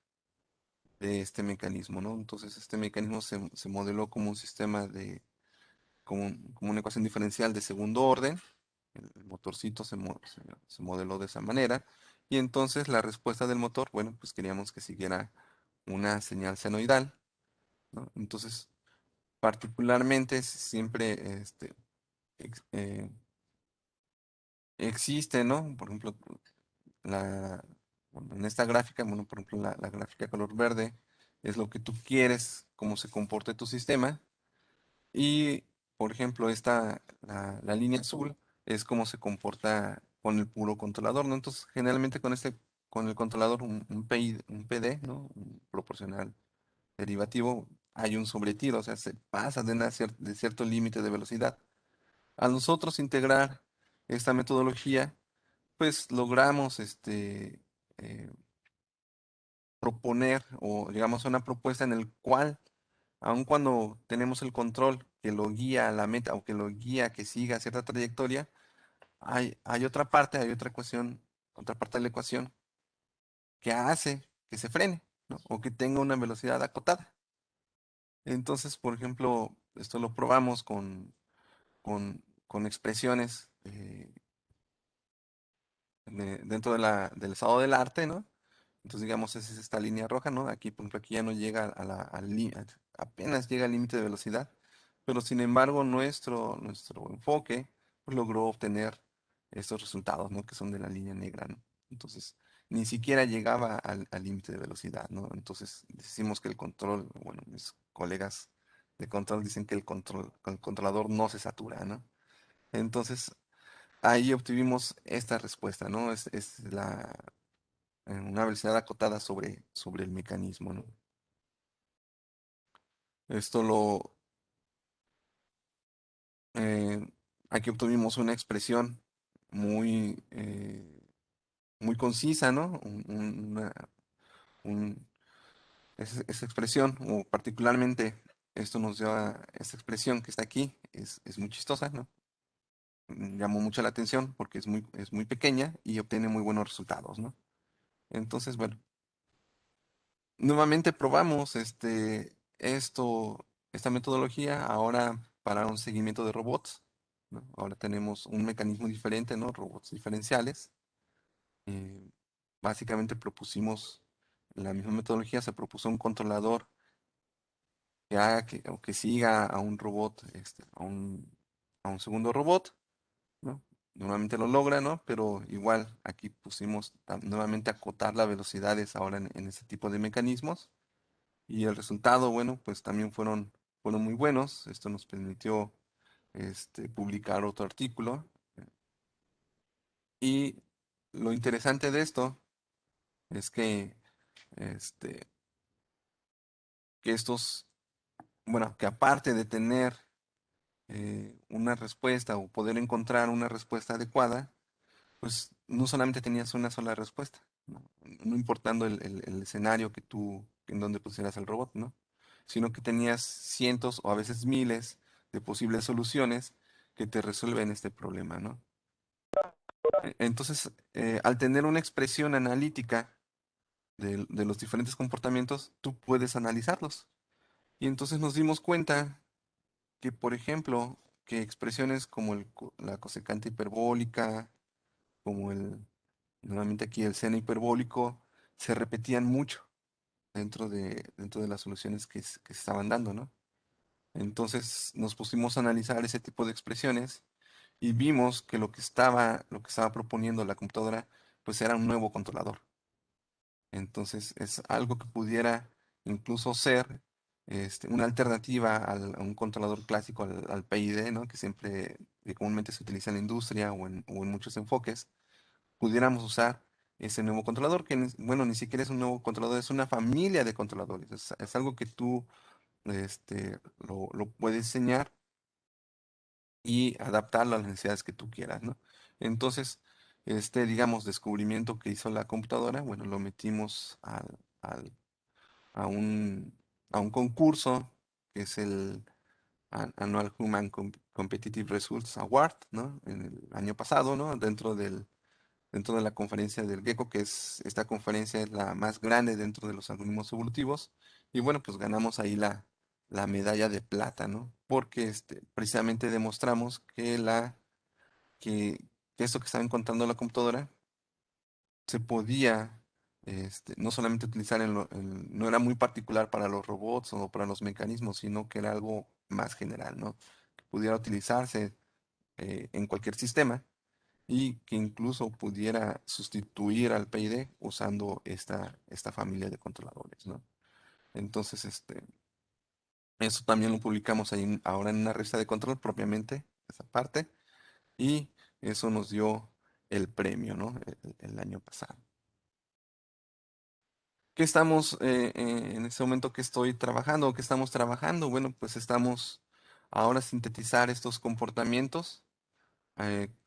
de este mecanismo, ¿no? Entonces este mecanismo se modeló como un sistema como una ecuación diferencial de segundo orden. El motorcito se modeló de esa manera. Y entonces la respuesta del motor, bueno, pues queríamos que siguiera una señal senoidal, ¿no? Entonces, particularmente siempre ex- eh, existe, ¿no? Por ejemplo, bueno, en esta gráfica, bueno, por ejemplo, la gráfica color verde es lo que tú quieres, cómo se comporte tu sistema. Y, por ejemplo, la línea azul es cómo se comporta con el puro controlador, ¿no? Entonces, generalmente con el controlador, un PD, ¿no? Un proporcional derivativo, hay un sobretiro, o sea, se pasa de cierto límite de velocidad. Al nosotros integrar esta metodología, pues logramos eh, proponer o llegamos a una propuesta en el cual, aun cuando tenemos el control que lo guía a la meta o que lo guía a que siga cierta trayectoria, hay otra parte, hay otra parte de la ecuación que hace que se frene, ¿no? O que tenga una velocidad acotada. Entonces, por ejemplo, esto lo probamos con expresiones dentro del estado del arte, ¿no? Entonces, digamos, esa es esta línea roja, ¿no? Aquí, por ejemplo, aquí ya no llega apenas llega al límite de velocidad, pero sin embargo, nuestro enfoque pues, logró obtener estos resultados, ¿no? Que son de la línea negra, ¿no? Entonces, ni siquiera llegaba al límite de velocidad, ¿no? Entonces, decimos que el control, bueno, mis colegas de control dicen que el controlador no se satura, ¿no? Entonces, ahí obtuvimos esta respuesta, ¿no? Es una velocidad acotada sobre el mecanismo, ¿no? Esto eh, aquí obtuvimos una expresión muy, muy concisa, ¿no? Un- esa expresión, o particularmente esto nos lleva, esta expresión que está aquí, es muy chistosa, ¿no? Llamó mucho la atención porque es muy pequeña y obtiene muy buenos resultados, ¿no? Entonces, bueno, nuevamente probamos esta metodología ahora para un seguimiento de robots, ¿no? Ahora tenemos un mecanismo diferente, ¿no? Robots diferenciales. Eh, Básicamente propusimos la misma metodología, se propuso un controlador que haga o que siga a un robot, a un segundo robot, ¿no? Normalmente lo logra, ¿no? Pero igual aquí pusimos nuevamente acotar las velocidades ahora en este tipo de mecanismos. Y el resultado, bueno, pues también fueron muy buenos. Esto nos permitió publicar otro artículo. Y lo interesante de esto es este, que bueno, que aparte de tener una respuesta o poder encontrar una respuesta adecuada, pues no solamente tenías una sola respuesta, ¿no? No importando el escenario en donde pusieras el robot, ¿no? Sino que tenías cientos o a veces miles de posibles soluciones que te resuelven este problema, ¿no? Entonces, al tener una expresión analítica de los diferentes comportamientos, tú puedes analizarlos. Y entonces nos dimos cuenta que, por ejemplo, que expresiones como la cosecante hiperbólica, como nuevamente aquí el seno hiperbólico, se repetían mucho dentro de las soluciones que se estaban dando, ¿no? Entonces nos pusimos a analizar ese tipo de expresiones y vimos que lo que estaba proponiendo la computadora, pues era un nuevo controlador. Entonces es algo que pudiera incluso ser una alternativa a un controlador clásico, al PID, ¿no? Que comúnmente se utiliza en la industria o en muchos enfoques pudiéramos usar ese nuevo controlador, que, bueno, ni siquiera es un nuevo controlador, es una familia de controladores. Es algo que tú lo puedes diseñar y adaptarlo a las necesidades que tú quieras, ¿no? Entonces, digamos, descubrimiento que hizo la computadora, bueno, lo metimos a a un concurso que es el Annual Human Competitive Results Award, ¿no? En el año pasado, ¿no? Dentro de la conferencia del Gecko, esta conferencia es la más grande dentro de los algoritmos evolutivos. Y bueno, pues ganamos ahí la medalla de plata, ¿no? Porque precisamente demostramos que, que esto que estaba encontrando la computadora se podía no solamente utilizar no era muy particular para los robots o para los mecanismos, sino que era algo más general, ¿no? Que pudiera utilizarse en cualquier sistema y que incluso pudiera sustituir al PID usando esta familia de controladores, ¿no? Entonces, eso también lo publicamos ahí ahora en una revista de control propiamente, esa parte, y eso nos dio el premio, ¿no? El año pasado. ¿Qué estamos en este momento que estoy trabajando o que estamos trabajando? Bueno, pues estamos ahora a sintetizar estos comportamientos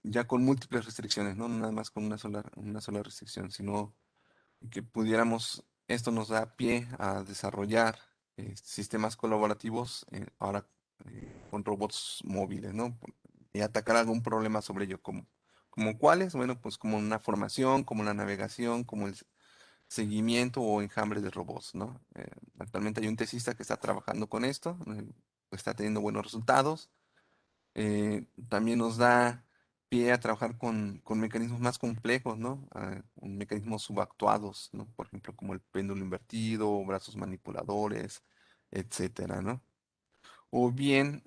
ya con múltiples restricciones, ¿no? No nada más con una sola restricción, sino que pudiéramos, esto nos da pie a desarrollar sistemas colaborativos ahora con robots móviles, ¿no? Y atacar algún problema sobre ello, como cuáles, bueno, pues como una formación, como la navegación, como el seguimiento o enjambre de robots, ¿no? Actualmente hay un tesista que está trabajando con esto, está teniendo buenos resultados. También nos da pie a trabajar con mecanismos más complejos, ¿no? Con mecanismos subactuados, ¿no? Por ejemplo, como el péndulo invertido, brazos manipuladores, etcétera, ¿no? O bien,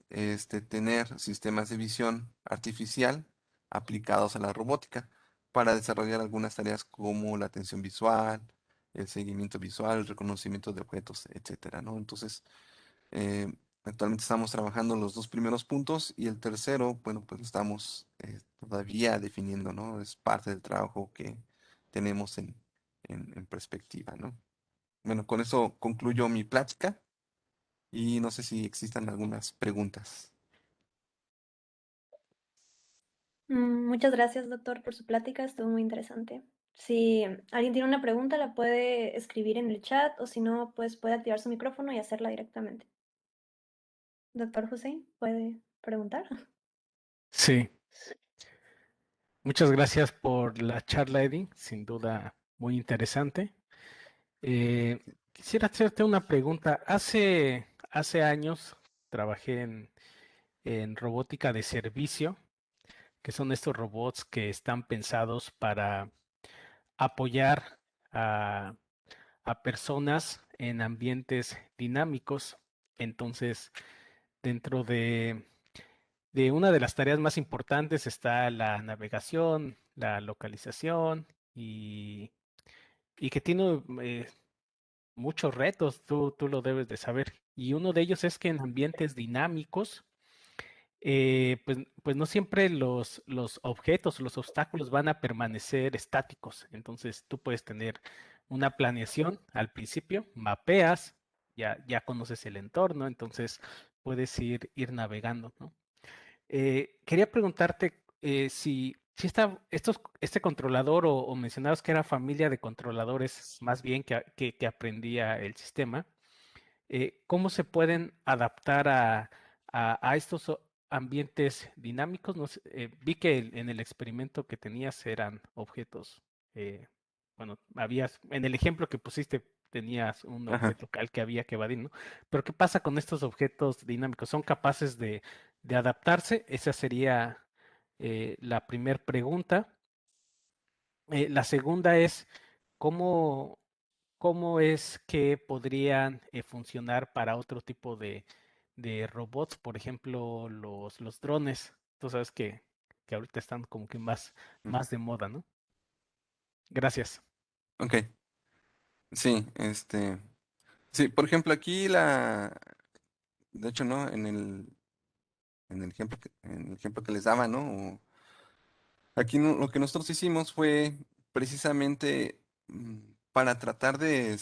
tener sistemas de visión artificial aplicados a la robótica para desarrollar algunas tareas como la atención visual, el seguimiento visual, el reconocimiento de objetos, etcétera, ¿no? Entonces, eh, actualmente estamos trabajando los dos primeros puntos y el tercero, bueno, pues lo estamos todavía definiendo, ¿no? Es parte del trabajo que tenemos en perspectiva, ¿no? Bueno, con eso concluyo mi plática y no sé si existan algunas preguntas. Muchas gracias, doctor, por su plática, estuvo muy interesante. Si alguien tiene una pregunta, la puede escribir en el chat o si no, pues puede activar su micrófono y hacerla directamente. Doctor Hussein, ¿puede preguntar? Sí, muchas gracias por la charla, Eddie, sin duda muy interesante. Quisiera hacerte una pregunta. Hace años trabajé en robótica de servicio, que son estos robots que están pensados para apoyar a, a personas en ambientes dinámicos. Entonces, dentro de una de las tareas más importantes está la navegación, la localización y que tiene muchos retos, tú lo debes de saber. Y uno de ellos es que en ambientes dinámicos, pues no siempre los objetos, los obstáculos van a permanecer estáticos. Entonces tú puedes tener una planeación al principio, mapeas, ya conoces el entorno, entonces puedes ir navegando, ¿no? Quería preguntarte si este controlador o mencionabas que era familia de controladores más bien que aprendía el sistema, ¿cómo se pueden adaptar a estos ambientes dinámicos? No sé, vi que en el experimento que tenías eran objetos, eh, bueno, en el ejemplo que pusiste tenías un Ajá. objeto al que había que evadir, ¿no? Pero ¿qué pasa con estos objetos dinámicos? ¿Son capaces de adaptarse? Esa sería la primera pregunta. La segunda es, ¿cómo, cómo es que podrían funcionar para otro tipo de robots? Por ejemplo, los drones. Tú sabes que ahorita están como que Mm. más de moda, ¿no? Gracias. Ok, sí, sí, por ejemplo, aquí de hecho, ¿no? En el ejemplo que les daba, ¿no? Aquí lo que nosotros hicimos fue precisamente para tratar de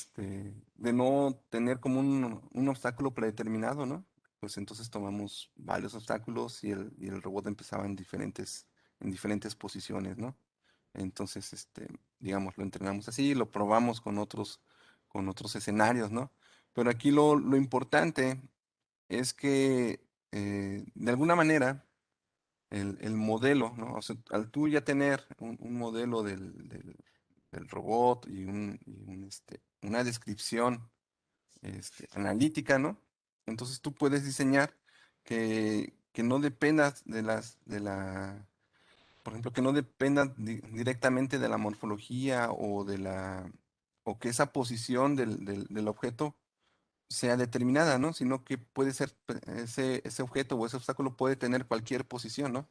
no tener como un obstáculo predeterminado, ¿no? Pues entonces tomamos varios obstáculos y el robot empezaba en diferentes posiciones, ¿no? Entonces, digamos, lo entrenamos así, lo probamos con otros escenarios, ¿no? Pero aquí lo importante es que de alguna manera el modelo, ¿no? O sea, al tú ya tener un modelo del robot y una descripción analítica, ¿no? Entonces tú puedes diseñar que no dependas por ejemplo, que no dependas directamente de la morfología o que esa posición del objeto sea determinada, ¿no? Sino que puede ser, ese objeto o ese obstáculo puede tener cualquier posición, ¿no?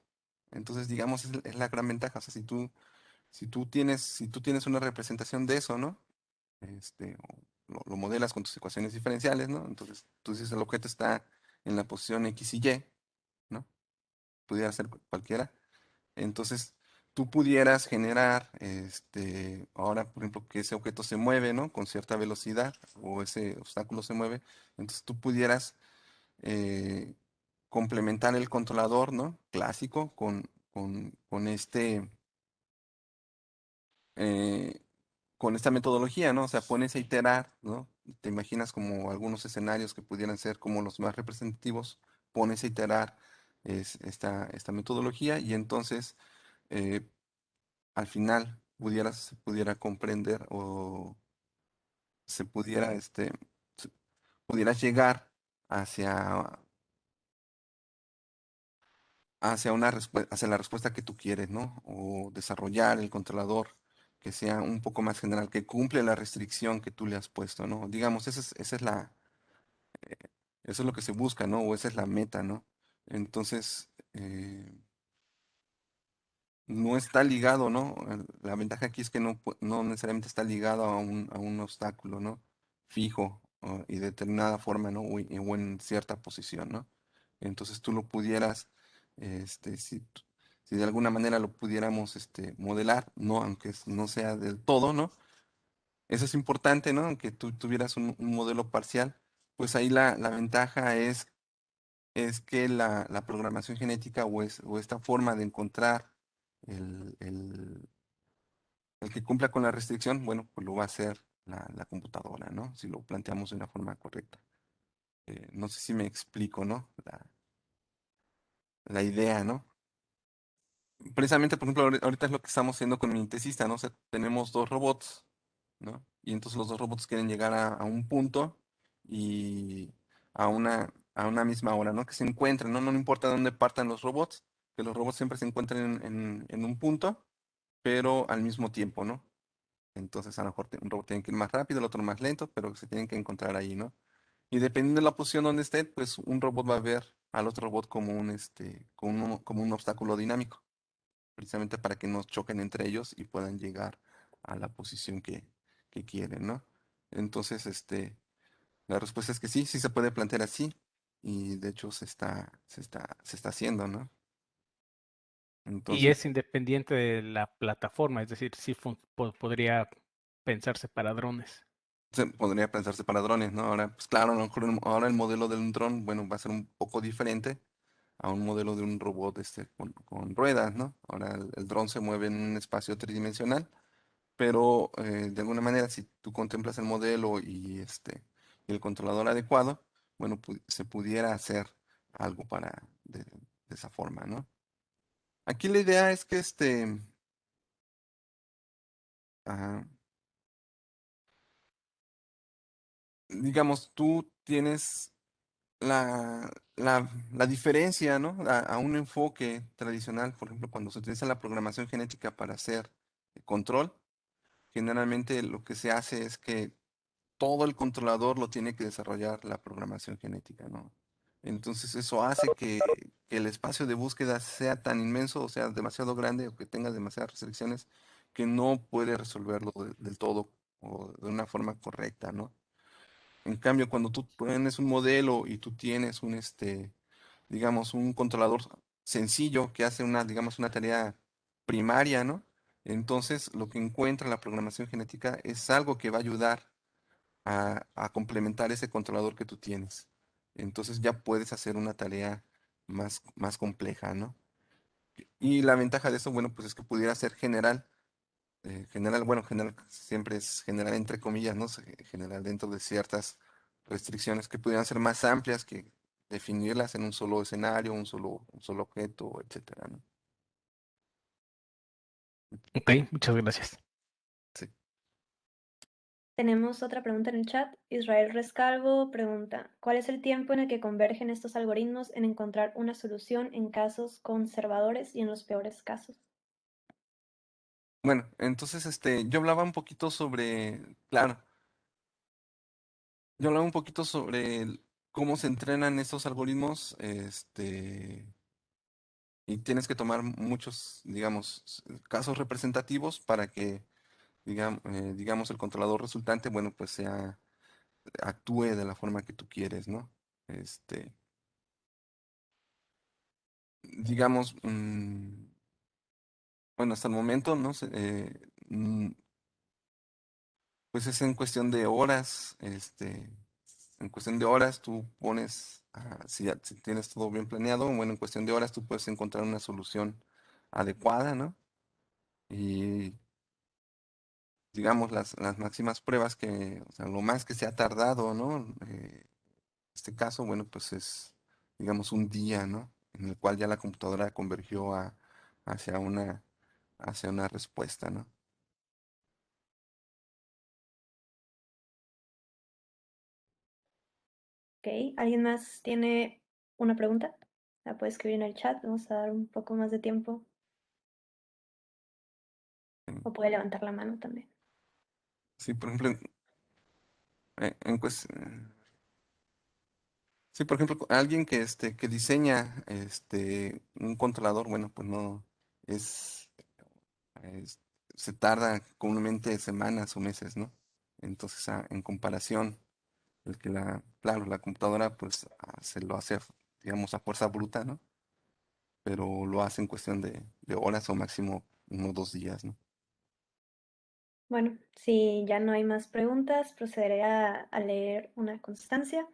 Entonces, digamos, es la gran ventaja. O sea, si tú tienes una representación de eso, ¿no? lo modelas con tus ecuaciones diferenciales, ¿no? Entonces, tú dices el objeto está en la posición X y Y, ¿no? Pudiera ser cualquiera. Entonces, tú pudieras generar, ahora, por ejemplo, que ese objeto se mueve, ¿no? Con cierta velocidad, o ese obstáculo se mueve. Entonces, tú pudieras eh, complementar el controlador, ¿no? Clásico eh, con esta metodología, ¿no? O sea, pones a iterar, ¿no? Te imaginas como algunos escenarios que pudieran ser como los más representativos, pones a iterar esta metodología y entonces eh, al final se pudiera comprender o se pudiera, se- pudieras llegar hacia, hacia la respuesta que tú quieres, ¿no? O desarrollar el controlador que sea un poco más general, que cumple la restricción que tú le has puesto, ¿no? Digamos, eso es lo que se busca, ¿no? O esa es la meta, ¿no? Entonces, no está ligado, ¿no? La ventaja aquí es que no necesariamente está ligado a un obstáculo, ¿no? Fijo y de determinada forma, ¿no? O en cierta posición, ¿no? Entonces tú lo pudieras, si de alguna manera lo pudiéramos modelar, ¿no? Aunque no sea del todo, ¿no? Eso es importante, ¿no? Aunque tú tuvieras un modelo parcial, pues ahí la ventaja es que la programación genética o esta forma de encontrar el, el- el que cumpla con la restricción, bueno, pues lo va a hacer la computadora, ¿no? Si lo planteamos de una forma correcta. No sé si me explico, ¿no? La idea, ¿no? Precisamente, por ejemplo, ahorita es lo que estamos haciendo con mi tesista, ¿no? O sea, tenemos dos robots, ¿no? Y entonces los dos robots quieren llegar a un punto y a una misma hora, ¿no? Que se encuentren, ¿no? No importa dónde partan los robots, que los robots siempre se encuentren en un punto, pero al mismo tiempo, ¿no? Entonces a lo mejor un robot tiene que ir más rápido, el otro más lento, pero se tienen que encontrar ahí, ¿no? Y dependiendo de la posición donde esté, pues un robot va a ver al otro robot como un obstáculo dinámico, precisamente para que no choquen entre ellos y puedan llegar a la posición que quieren, ¿no? Entonces, la respuesta es que sí, sí se puede plantear así, y de hecho se está haciendo, ¿no? Y Entonces, es independiente de la plataforma, es decir, sí podría pensarse para drones. se podría pensarse para drones, ¿no? Ahora, pues claro, a lo mejor ahora el modelo de un dron, bueno, va a ser un poco diferente a un modelo de un robot con ruedas, ¿no? Ahora el dron se mueve en un espacio tridimensional, pero de alguna manera si tú contemplas el modelo y el controlador adecuado, bueno, se pudiera hacer algo de esa forma, ¿no? Aquí la idea es que ah, digamos, tú tienes la diferencia, ¿no? A un enfoque tradicional, por ejemplo, cuando se utiliza la programación genética para hacer control, generalmente lo que se hace es que todo el controlador lo tiene que desarrollar la programación genética, ¿no? Entonces eso hace que el espacio de búsqueda sea tan inmenso, o sea, demasiado grande, o que tenga demasiadas restricciones, que no puede resolverlo del todo o de una forma correcta, ¿no? En cambio, cuando tú tienes un modelo y tú tienes digamos, un controlador sencillo que hace digamos, una tarea primaria, ¿no? Entonces, lo que encuentra la programación genética es algo que va a ayudar a complementar ese controlador que tú tienes. Entonces ya puedes hacer una tarea más compleja, ¿no? Y la ventaja de eso, bueno, pues es que pudiera ser general. General, bueno, general siempre es general entre comillas, ¿no? General dentro de ciertas restricciones que pudieran ser más amplias que definirlas en un solo escenario, un solo objeto, etcétera, ¿no? Ok, muchas gracias. Sí. Tenemos otra pregunta en el chat. Israel Rescalvo pregunta, ¿cuál es el tiempo en el que convergen estos algoritmos en encontrar una solución en casos conservadores y en los peores casos? Bueno, entonces yo hablaba un poquito claro, yo hablaba un poquito sobre cómo se entrenan estos algoritmos, y tienes que tomar muchos, digamos, casos representativos para que, digamos, el controlador resultante, bueno, pues actúe de la forma que tú quieres, ¿no? Digamos, bueno, hasta el momento, ¿no? Pues es en cuestión de horas, en cuestión de horas tú pones, si tienes todo bien planeado, bueno, en cuestión de horas tú puedes encontrar una solución adecuada, ¿no? Y digamos, las máximas pruebas que, o sea, lo más que se ha tardado, ¿no? En este caso, bueno, pues es, digamos, un día, ¿no? En el cual ya la computadora convergió hacia hacia una respuesta, ¿no? Ok, ¿alguien más tiene una pregunta? La puede escribir en el chat, vamos a dar un poco más de tiempo. O puede levantar la mano también. Sí, por ejemplo, sí, por ejemplo, alguien que diseña un controlador, bueno, pues no es, es- se tarda comúnmente semanas o meses, ¿no? Entonces, en comparación, claro, la computadora pues se lo hace, digamos, a fuerza bruta, ¿no? Pero lo hace en cuestión de horas o máximo 1 o 2 días, ¿no? Bueno, si ya no hay más preguntas, procederé a leer una constancia.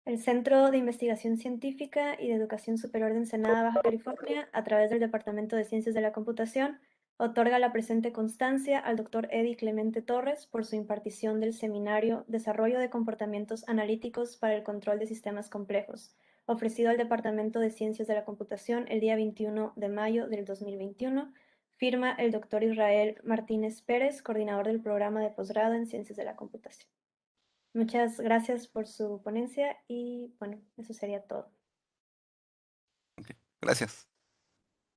El Centro de Investigación Científica y de Educación Superior de Ensenada, Baja California, a través del Departamento de Ciencias de la Computación, otorga la presente constancia al Dr. Eddie Clemente Torres por su impartición del seminario Desarrollo de Comportamientos Analíticos para el Control de Sistemas Complejos, ofrecido al Departamento de Ciencias de la Computación el día 21 de mayo del 2021. Firma el Dr. Israel Martínez Pérez, coordinador del programa de posgrado en Ciencias de la Computación. Muchas gracias por su ponencia y bueno, eso sería todo. Ok, gracias.